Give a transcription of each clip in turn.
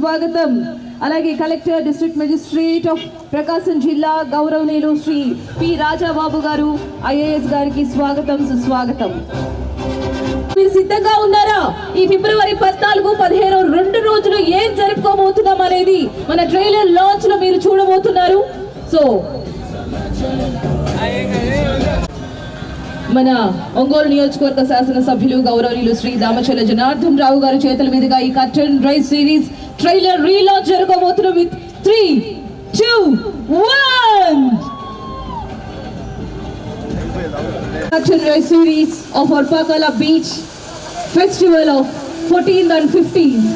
స్వాగతం. అలాగే collector district magistrate of ప్రకాశం జిల్లా గౌరవనీయులు శ్రీ పి రాజాబాబు గారు ఐఏఎస్ గారికి స్వాగతం సుస్వాగతం. మీరు సిద్ధంగా ఉన్నారా? ఈ ఫిబ్రవరి 14, 15 2 రోజులు ఏం జరుపుకోబోతున్నాం అనేది మన ట్రైలర్ లాంచ్ లో మీరు చూడబోతున్నారు. సో మన ఒంగోలు నియోజకవర్గ శాసనసభ్యులు గౌరవనీయులు శ్రీ దామచల జనార్దన్ రావు గారి చేతుల మీదుగా ఈ curtain raise series trailer relaunch జరగబోతున్న with 3, 2, 1. Curtain rise series of our Pakala Beach Festival of 14th and 15th.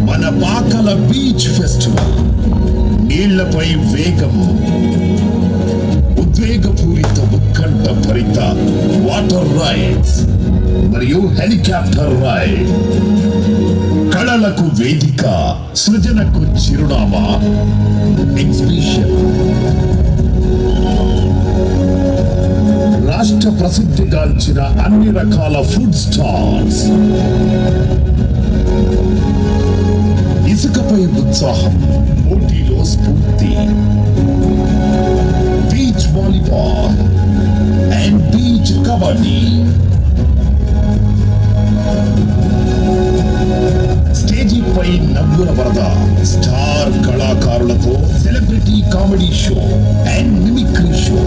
మన పాకల బీచ్ ఫెస్టివల్ నీళ్లపై వేగం, ఉద్వేగపూరిత ఉత్కంఠ భరిత వాటర్ రైడ్స్ మరియు హెలికాప్టర్ రైడ్, కళలకు వేదిక, సృజనకు చిరునామా ఎగ్జిబిషన్, రాష్ట్ర ప్రసిద్ధిగాంచిన అన్ని రకాల ఫుడ్ స్టాల్స్, ఇసుకపై ఉత్సాహం, పోటీలో స్ఫూర్తి, beach volleyball and beach kabaddi, స్టేజీపై నవ్వుల వరద, స్టార్ కళాకారులతో celebrity comedy show and mimicry show,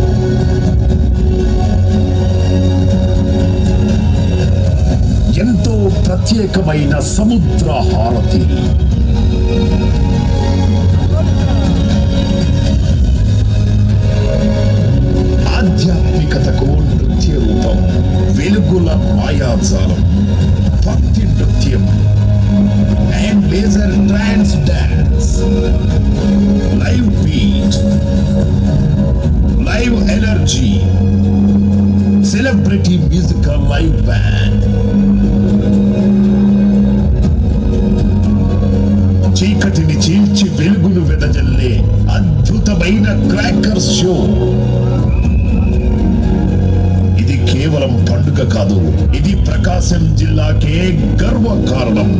ఎంతో ప్రత్యేకమైన సముద్ర హారతి, ఆధ్యాత్మికతకు నృత్య రూపం, వెలుగుల మాయాజాలం, భక్తి నృత్యం and laser trance dance, live beat, live energy, celebrity musical live band, చీకటిని చీల్చి వెలుగును వెదజల్లే అద్భుతమైన క్రాకర్స్ షో. ఇది కేవలం పండుగ కాదు, ఇది ప్రకాశం జిల్లాకే గర్వకారణం.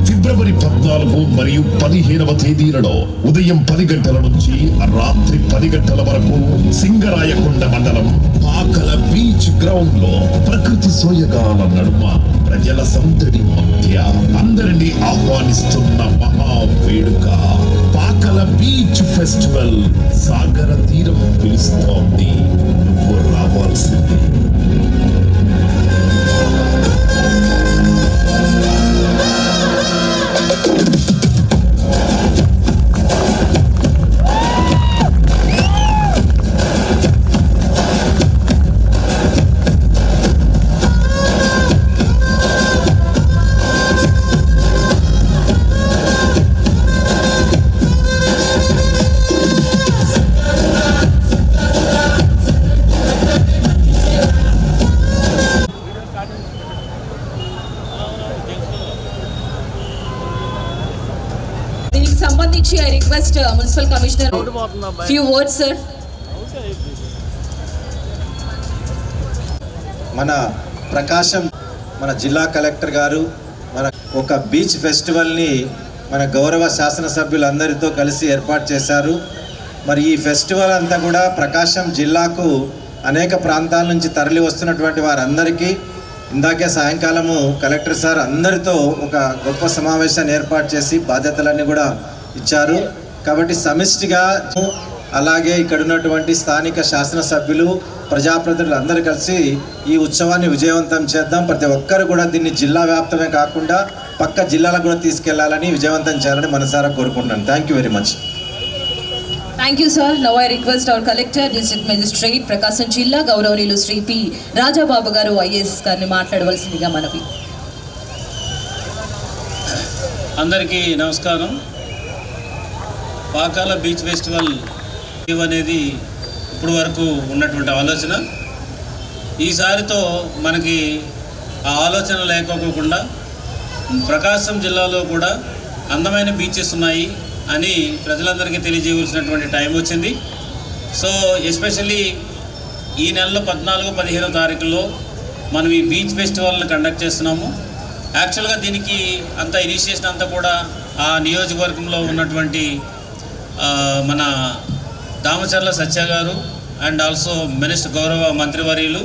ఫిబ్రవరి 14 మరియు 15వ తేదీలలో ఉదయం 10 గంటల నుంచి రాత్రి 10 గంటల వరకు సింగరాయకొండ మండలం పాకల బీచ్ గ్రౌండ్ లో ప్రకృతి సోయగాల నడుమ ప్రజల సందడి మధ్య అందరినీ ఆహ్వానిస్తున్న మహా వేడుక పాకల బీచ్ ఫెస్టివల్. సాగర తీరం పిలుస్తోంది, నువ్వు రావాల్సింది. సంబంధించి I request municipal commissioner few words sir. మన ప్రకాశం మన జిల్లా కలెక్టర్ గారు మన ఒక బీచ్ ఫెస్టివల్ని మన గౌరవ శాసనసభ్యులందరితో కలిసి ఏర్పాటు చేశారు. మరి ఈ ఫెస్టివల్ అంతా కూడా ప్రకాశం జిల్లాకు అనేక ప్రాంతాల నుంచి తరలి వస్తున్నటువంటి వారందరికీ ఇందాకే సాయంకాలము కలెక్టర్ సార్ అందరితో ఒక గొప్ప సమావేశాన్ని ఏర్పాటు చేసి బాధ్యతలన్నీ కూడా ఇచ్చారు. కాబట్టి సమిష్టిగా అలాగే ఇక్కడ ఉన్నటువంటి స్థానిక శాసనసభ్యులు ప్రజాప్రతినిధులు అందరూ కలిసి ఈ ఉత్సవాన్ని విజయవంతం చేద్దాం. ప్రతి ఒక్కరు కూడా దీన్ని జిల్లా వ్యాప్తమే కాకుండా పక్క జిల్లాలకు కూడా తీసుకెళ్లాలని విజయవంతం చేయాలని మనసారా కోరుకుంటున్నాను. Thank you very much. Thank you sir. Now I request our collector district magistrate Prakasam జిల్లా గౌరవనీయులు శ్రీ పి రాజాబాబు గారు ఐఏఎస్ గారిని మాట్లాడవలసిందిగా మనవి. అందరికీ నమస్కారం. పాకాల బీచ్ ఫెస్టివల్ అనేది ఇప్పుడు వరకు ఉన్నటువంటి ఆలోచన. ఈసారితో మనకి ఆ ఆలోచన లేకపోకుండా ప్రకాశం జిల్లాలో కూడా అందమైన బీచెస్ ఉన్నాయి అని ప్రజలందరికీ తెలియజేయవలసినటువంటి టైం వచ్చింది. సో ఎస్పెషల్లీ ఈ నెలలో 14-15 తారీఖుల్లో మనం ఈ బీచ్ ఫెస్టివల్ని కండక్ట్ చేస్తున్నాము. యాక్చువల్గా దీనికి అంత ఇనిషియేషన్ అంతా కూడా ఆ నియోజకవర్గంలో ఉన్నటువంటి మన దామచర్ల సత్య గారు అండ్ ఆల్సో మినిస్టర్ గౌరవ మంత్రివర్యులు,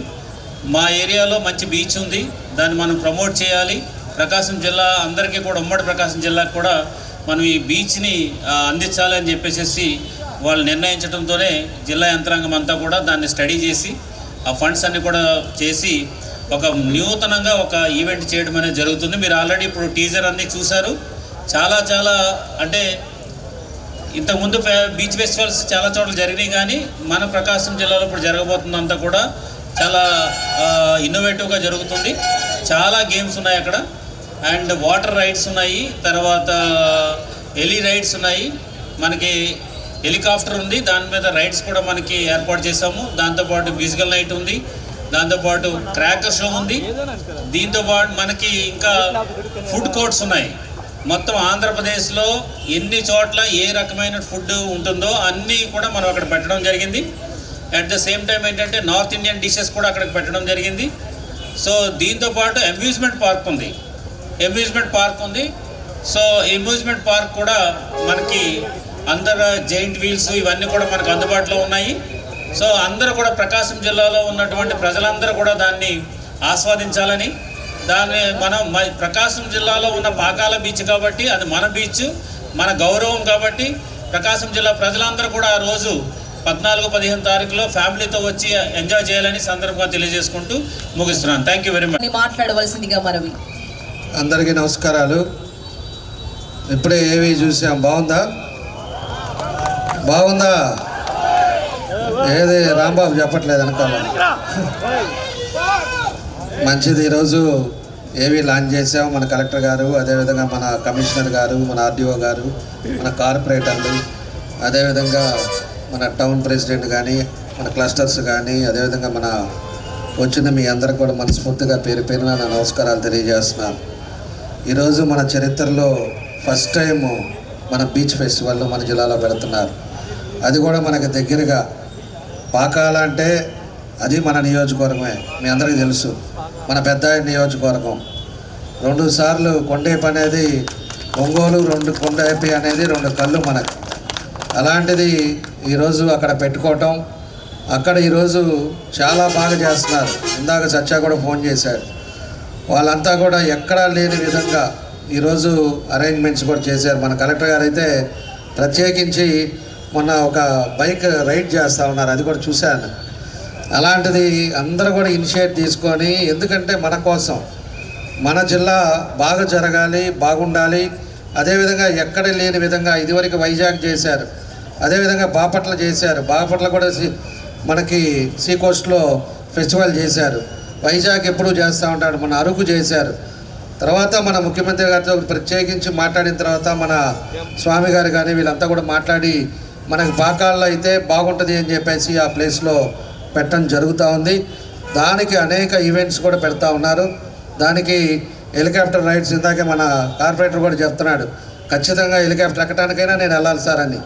మా ఏరియాలో మంచి బీచ్ ఉంది, దాన్ని మనం ప్రమోట్ చేయాలి, ప్రకాశం జిల్లా అందరికీ కూడా ఉమ్మడి ప్రకాశం జిల్లాకు కూడా మనం ఈ బీచ్ని అందించాలి అని చెప్పేసి వాళ్ళు నిర్ణయించడంతోనే జిల్లా యంత్రాంగం అంతా కూడా దాన్ని స్టడీ చేసి ఆ ఫండ్స్ అన్ని కూడా చేసి ఒక నూతనంగా ఒక ఈవెంట్ చేయడం అనేది జరుగుతుంది. మీరు ఆల్రెడీ ఇప్పుడు టీజర్ అన్నీ చూశారు. చాలా అంటే ఇంతకుముందు బీచ్ ఫెస్టివల్స్ చాలా చోట్ల జరిగినాయి, కానీ మన ప్రకాశం జిల్లాలో ఇప్పుడు జరగబోతుందంతా కూడా చాలా ఇన్నోవేటివ్గా జరుగుతుంది. చాలా గేమ్స్ ఉన్నాయి అక్కడ, అండ్ వాటర్ రైడ్స్ ఉన్నాయి, తర్వాత హెలి రైడ్స్ ఉన్నాయి, మనకి హెలికాప్టర్ ఉంది, దాని మీద రైడ్స్ కూడా మనకి ఏర్పాటు చేసాము. దాంతోపాటు మ్యూజికల్ నైట్ ఉంది, దాంతోపాటు క్రాకర్ షో ఉంది, దీంతోపాటు మనకి ఇంకా ఫుడ్ కోర్ట్స్ ఉన్నాయి. మొత్తం ఆంధ్రప్రదేశ్లో ఎన్ని చోట్ల ఏ రకమైన ఫుడ్ ఉంటుందో అన్నీ కూడా మనం అక్కడ పెట్టడం జరిగింది. అట్ ద సేమ్ టైం ఏంటంటే నార్త్ ఇండియన్ డిషెస్ కూడా అక్కడికి పెట్టడం జరిగింది. సో దీంతోపాటు అమ్యూజ్మెంట్ పార్క్ ఉంది. సో అమ్యూజ్మెంట్ పార్క్ కూడా మనకి అందరు జైంట్ వీల్స్ ఇవన్నీ కూడా మనకు అందుబాటులో ఉన్నాయి. సో అందరూ కూడా ప్రకాశం జిల్లాలో ఉన్నటువంటి ప్రజలందరూ కూడా దాన్ని ఆస్వాదించాలని, దాన్ని మనం ప్రకాశం జిల్లాలో ఉన్న పాకాల బీచ్ కాబట్టి అది మన బీచ్, మన గౌరవం కాబట్టి ప్రకాశం జిల్లా ప్రజలందరూ కూడా ఆ రోజు 14-15 తారీఖులో ఫ్యామిలీతో వచ్చి ఎంజాయ్ చేయాలని సందర్భంగా తెలియజేసుకుంటూ ముగిస్తున్నాను. Thank you very much. మాట్లాడవలసిందిగా మనవి. అందరికీ నమస్కారాలు. ఇప్పుడే ఏవి చూసాం, బాగుందా? ఏది రాంబాబు చెప్పట్లేదు వెనకాల. మంచిది. ఈరోజు ఏవి లాంచ్ చేసాం మన కలెక్టర్ గారు, అదేవిధంగా మన కమిషనర్ గారు, మన ఆర్డీఓ గారు, మన కార్పొరేటర్లు, అదేవిధంగా మన టౌన్ ప్రెసిడెంట్ కానీ, మన క్లస్టర్స్ కానీ, అదేవిధంగా మన వచ్చిన మీ అందరికి కూడా మనస్ఫూర్తిగా పేరు పేరున నా నమస్కారాలు తెలియజేస్తున్నాను. ఈరోజు మన చరిత్రలో ఫస్ట్ టైము మన బీచ్ ఫెస్టివల్లో మన జిల్లాలో పెడుతున్నారు. అది కూడా మనకి దగ్గరగా పాకాల అంటే అది మన నియోజకవర్గమే, మీ అందరికీ తెలుసు. మన పెద్ద నియోజకవర్గం 2 సార్లు కొండేపు అనేది ఒంగోలు, 2 కొండేపి అనేది 2 కళ్ళు మనకు. అలాంటిది ఈరోజు అక్కడ పెట్టుకోవటం, అక్కడ ఈరోజు చాలా బాగా చేస్తున్నారు. ఇందాక సత్య కూడా ఫోన్ చేశాడు. వాళ్ళంతా కూడా ఎక్కడా లేని విధంగా ఈరోజు అరేంజ్మెంట్స్ కూడా చేశారు. మన కలెక్టర్ గారు అయితే ప్రత్యేకించి మొన్న ఒక బైక్ రైడ్ చేస్తూ ఉన్నారు, అది కూడా చూశాను. అలాంటిది అందరూ కూడా ఇనిషియేట్ తీసుకొని, ఎందుకంటే మన కోసం మన జిల్లా బాగా జరగాలి, బాగుండాలి. అదేవిధంగా ఎక్కడ లేని విధంగా ఇదివరకు వైజాగ్ చేశారు, అదేవిధంగా బాపట్ల చేశారు, బాపట్ల కూడా మనకి సీ కోస్ట్లో ఫెస్టివల్ చేశారు. వైజాగ్ ఎప్పుడూ చేస్తూ ఉంటాడు, మన అరకు చేశారు. తర్వాత మన ముఖ్యమంత్రి గారితో ప్రత్యేకించి మాట్లాడిన తర్వాత మన స్వామి గారు కానీ వీళ్ళంతా కూడా మాట్లాడి మనకి పాకాల్లో అయితే బాగుంటుంది అని చెప్పేసి ఆ ప్లేస్లో పెట్టడం జరుగుతూ ఉంది. దానికి అనేక ఈవెంట్స్ కూడా పెడతా ఉన్నారు. దానికి హెలికాప్టర్ రైడ్స్, ఇందాకే మన కార్పొరేటర్ కూడా చెప్తున్నాడు, ఖచ్చితంగా హెలికాప్టర్ ఎక్కడానికైనా నేను వెళ్ళాలి సార్ అని.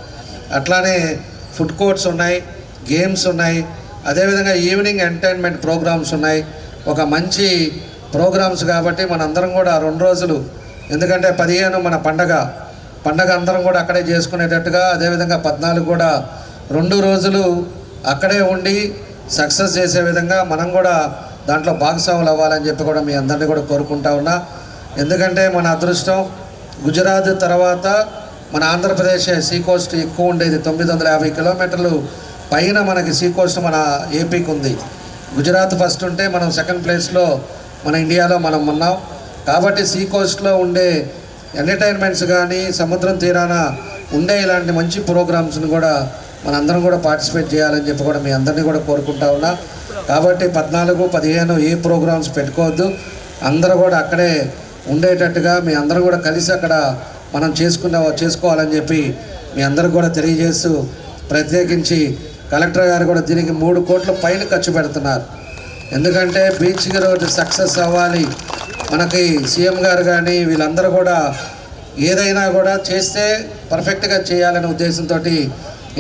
అట్లానే ఫుడ్ కోర్ట్స్ ఉన్నాయి, గేమ్స్ ఉన్నాయి, అదేవిధంగా ఈవినింగ్ ఎంటర్టైన్మెంట్ ప్రోగ్రామ్స్ ఉన్నాయి. ఒక మంచి ప్రోగ్రామ్స్ కాబట్టి మనందరం కూడా 2 రోజులు, ఎందుకంటే 15 మన పండగ అందరం కూడా అక్కడే చేసుకునేటట్టుగా, అదేవిధంగా 14 కూడా 2 రోజులు అక్కడే ఉండి సక్సెస్ చేసే విధంగా మనం కూడా దాంట్లో భాగస్వాములు అవ్వాలని చెప్పి కూడా మీ అందరినీ కూడా కోరుకుంటా ఉన్నా. ఎందుకంటే మన అదృష్టం గుజరాత్ తర్వాత మన ఆంధ్రప్రదేశ్ సీ కోస్ట్ ఎక్కువ ఉండేది. 950 కిలోమీటర్లు పైన మనకి సీ కోస్ట్ మన ఏపీకి ఉంది. గుజరాత్ ఫస్ట్ ఉంటే మనం సెకండ్ ప్లేస్లో మన ఇండియాలో మనం ఉన్నాం. కాబట్టి సీ కోస్ట్లో ఉండే ఎంటర్టైన్మెంట్స్ కానీ సముద్రం తీరాన ఉండే ఇలాంటి మంచి ప్రోగ్రామ్స్ని కూడా మనందరం కూడా పార్టిసిపేట్ చేయాలని చెప్పి కూడా మీ అందరినీ కూడా కోరుకుంటా ఉన్నా. కాబట్టి 14, 15 ఏ ప్రోగ్రామ్స్ పెట్టుకోవద్దు, అందరూ కూడా అక్కడే ఉండేటట్టుగా మీ అందరూ కూడా కలిసి అక్కడ మనం చేసుకోవాలని చెప్పి మీ అందరికి కూడా తెలియజేస్తూ, ప్రత్యేకించి కలెక్టర్ గారు కూడా దీనికి 3 కోట్ల పైన ఖర్చు పెడుతున్నారు. ఎందుకంటే బీచ్ రోడ్ సక్సెస్ అవ్వాలి, మనకి సీఎం గారు కానీ వీళ్ళందరూ కూడా ఏదైనా కూడా చేస్తే పర్ఫెక్ట్గా చేయాలనే ఉద్దేశంతో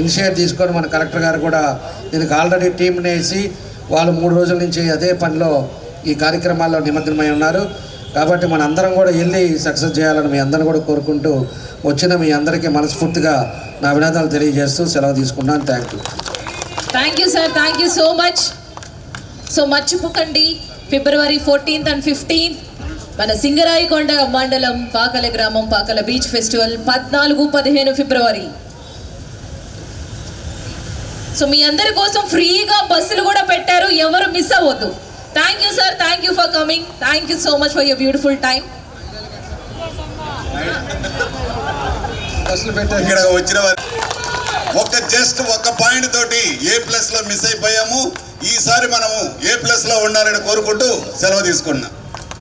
ఇనిషియేట్ తీసుకొని మన కలెక్టర్ గారు కూడా దీనికి ఆల్రెడీ టీంని వేసి వాళ్ళు 3 రోజుల నుంచి అదే పనిలో ఈ కార్యక్రమాల్లో నిమగ్నమై ఉన్నారు. కాబట్టి మన అందరం కూడా వెళ్ళి సక్సెస్ చేయాలని మీ అందరిని కూడా కోరుకుంటూ, వచ్చిన మీ అందరికీ మనస్ఫూర్తిగా నా అభినందనలు తెలియజేస్తూ సెలవు తీసుకున్నాను. Thank you sir, thank you so much. So మర్చిపోకండి, February 14th and 15th మన సింగరాయికొండ మండలం పాకల గ్రామం పాకల బీచ్ ఫెస్టివల్ 14, 15 ఫిబ్రవరి. సో మీ అందరి కోసం ఫ్రీగా బస్సులు కూడా పెట్టారు, ఎవరు మిస్ అవ్వద్దు. Thank you sir, thank you for coming, thank you so much for your beautiful time. ఇక్కడ వచ్చిన ఒక్క పాయింట్ తోటి A+ లో మిస్ అయిపోయాము. ఈసారి మనము A+ లో ఉండాలని కోరుకుంటూ సెలవు తీసుకున్నాం.